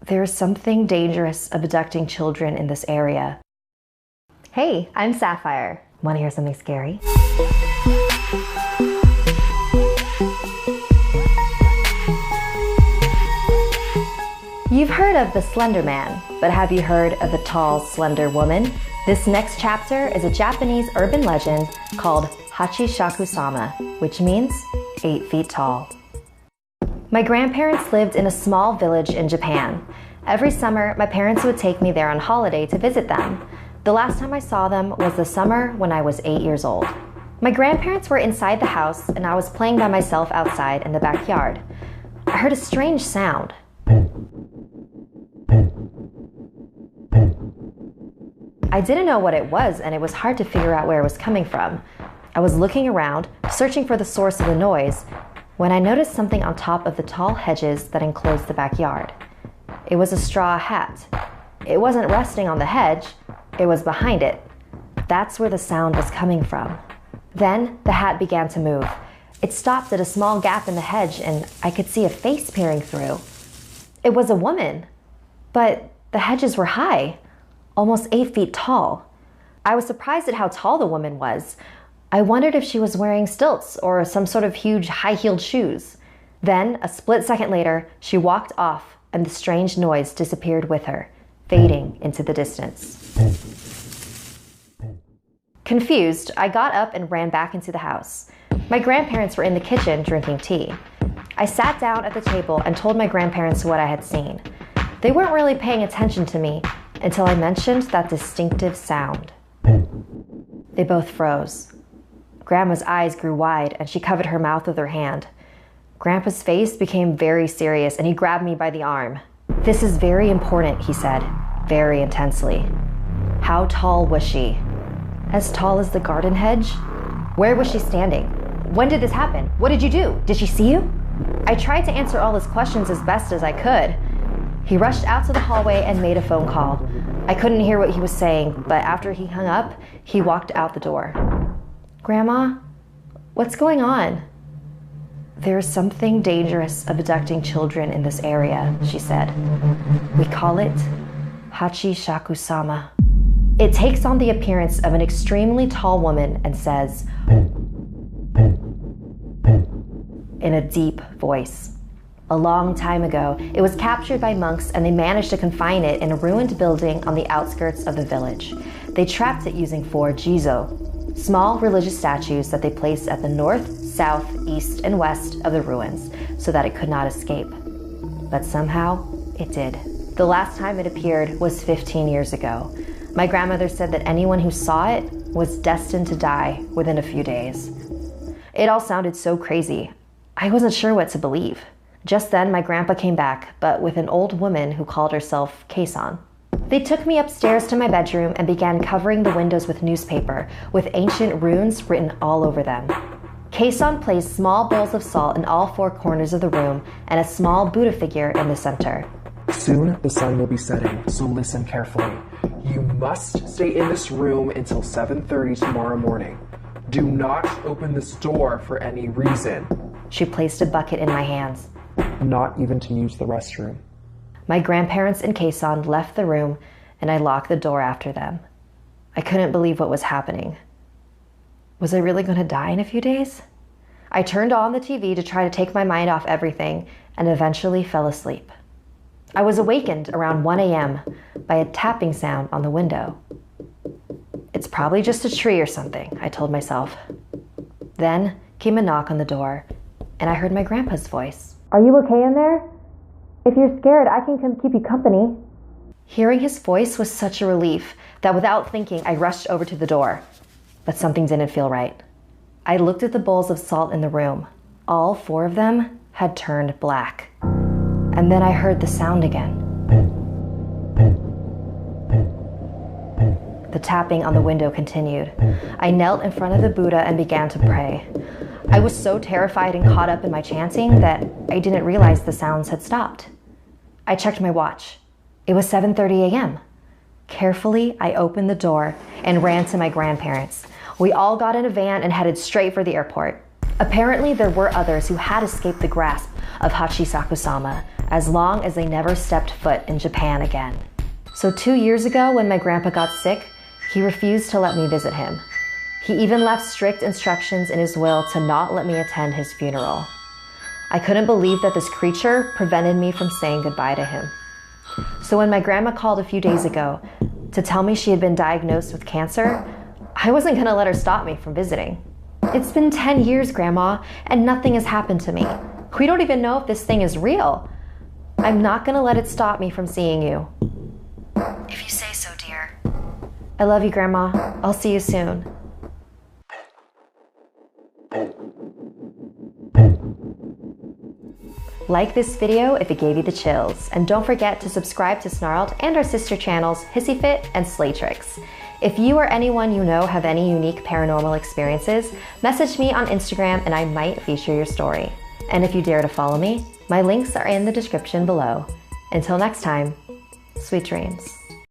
There's something dangerous of abducting children in this area. Hey, I'm Sapphire. Want to hear something scary? You've heard of the Slender Man, but have you heard of the tall, slender woman? This next chapter is a Japanese urban legend called Hachishakusama, which means 8 feet tall. My grandparents lived in a small village in Japan. Every summer, my parents would take me there on holiday to visit them. The last time I saw them was the summer when I was 8 years old. My grandparents were inside the house and I was playing by myself outside in the backyard. I heard a strange sound. I didn't know what it was and it was hard to figure out where it was coming from. I was looking around, searching for the source of the noise, when I noticed something on top of the tall hedges that enclosed the backyard. It was a straw hat. It wasn't resting on the hedge, it was behind it. That's where the sound was coming from. Then the hat began to move. It stopped at a small gap in the hedge and I could see a face peering through. It was a woman, but the hedges were high, almost 8 feet tall. I was surprised at how tall the woman was. I wondered if she was wearing stilts or some sort of huge high-heeled shoes. Then, a split second later, she walked off and the strange noise disappeared with her, fading into the distance. Confused, I got up and ran back into the house. My grandparents were in the kitchen drinking tea. I sat down at the table and told my grandparents what I had seen. They weren't really paying attention to me until I mentioned that distinctive sound. They both froze. Grandma's eyes grew wide and she covered her mouth with her hand. Grandpa's face became very serious and he grabbed me by the arm. "This is very important," he said, very intensely. "How tall was she?" "As tall as the garden hedge." "Where was she standing? When did this happen? What did you do? Did she see you?" I tried to answer all his questions as best as I could. He rushed out to the hallway and made a phone call. I couldn't hear what he was saying, but after he hung up, he walked out the door. "Grandma, what's going on?" "There's something dangerous of abducting children in this area," she said. "We call it Hachishakusama. It takes on the appearance of an extremely tall woman and says, in a deep voice. A long time ago, it was captured by monks and they managed to confine it in a ruined building on the outskirts of the village. They trapped it using 4 jizo, small religious statues that they placed at the north, south, east, and west of the ruins so that it could not escape. But somehow, it did. The last time it appeared was 15 years ago. My grandmother said that anyone who saw it was destined to die within a few days. It all sounded so crazy. I wasn't sure what to believe. Just then, my grandpa came back, but with an old woman who called herself Kei-san. They took me upstairs to my bedroom and began covering the windows with newspaper, with ancient runes written all over them. Kei-san placed small bowls of salt in all 4 corners of the room and a small Buddha figure in the center. "Soon the sun will be setting, so listen carefully. You must stay in this room until 7:30 tomorrow morning. Do not open this door for any reason." She placed a bucket in my hands. "Not even to use the restroom." My grandparents and Kei-san left the room and I locked the door after them. I couldn't believe what was happening. Was I really going to die in a few days? I turned on the TV to try to take my mind off everything and eventually fell asleep. I was awakened around 1 a.m. by a tapping sound on the window. "It's probably just a tree or something," I told myself. Then came a knock on the door and I heard my grandpa's voice. "Are you okay in there? If you're scared, I can come keep you company." Hearing his voice was such a relief that without thinking, I rushed over to the door. But something didn't feel right. I looked at the bowls of salt in the room. All 4 of them had turned black. And then I heard the sound again. The tapping on the window continued. I knelt in front of the Buddha and began to pray. I was so terrified and caught up in my chanting that I didn't realize the sounds had stopped. I checked my watch. It was 7:30 a.m. Carefully, I opened the door and ran to my grandparents. We all got in a van and headed straight for the airport. Apparently, there were others who had escaped the grasp of Hachishakusama as long as they never stepped foot in Japan again. So 2 years ago, when my grandpa got sick, he refused to let me visit him. He even left strict instructions in his will to not let me attend his funeral. I couldn't believe that this creature prevented me from saying goodbye to him. So when my grandma called a few days ago to tell me she had been diagnosed with cancer, I wasn't going to let her stop me from visiting. It's been 10 years, Grandma, and nothing has happened to me. We don't even know if this thing is real. I'm not going to let it stop me from seeing you. If you say so, dear. I love you, Grandma. I'll see you soon. Like this video if it gave you the chills, and don't forget to subscribe to Snarled and our sister channels Hissy Fit and Slay Tricks. If you or anyone you know have any unique paranormal experiences, message me on Instagram and I might feature your story. And if you dare to follow me, my links are in the description below. Until next time, sweet dreams.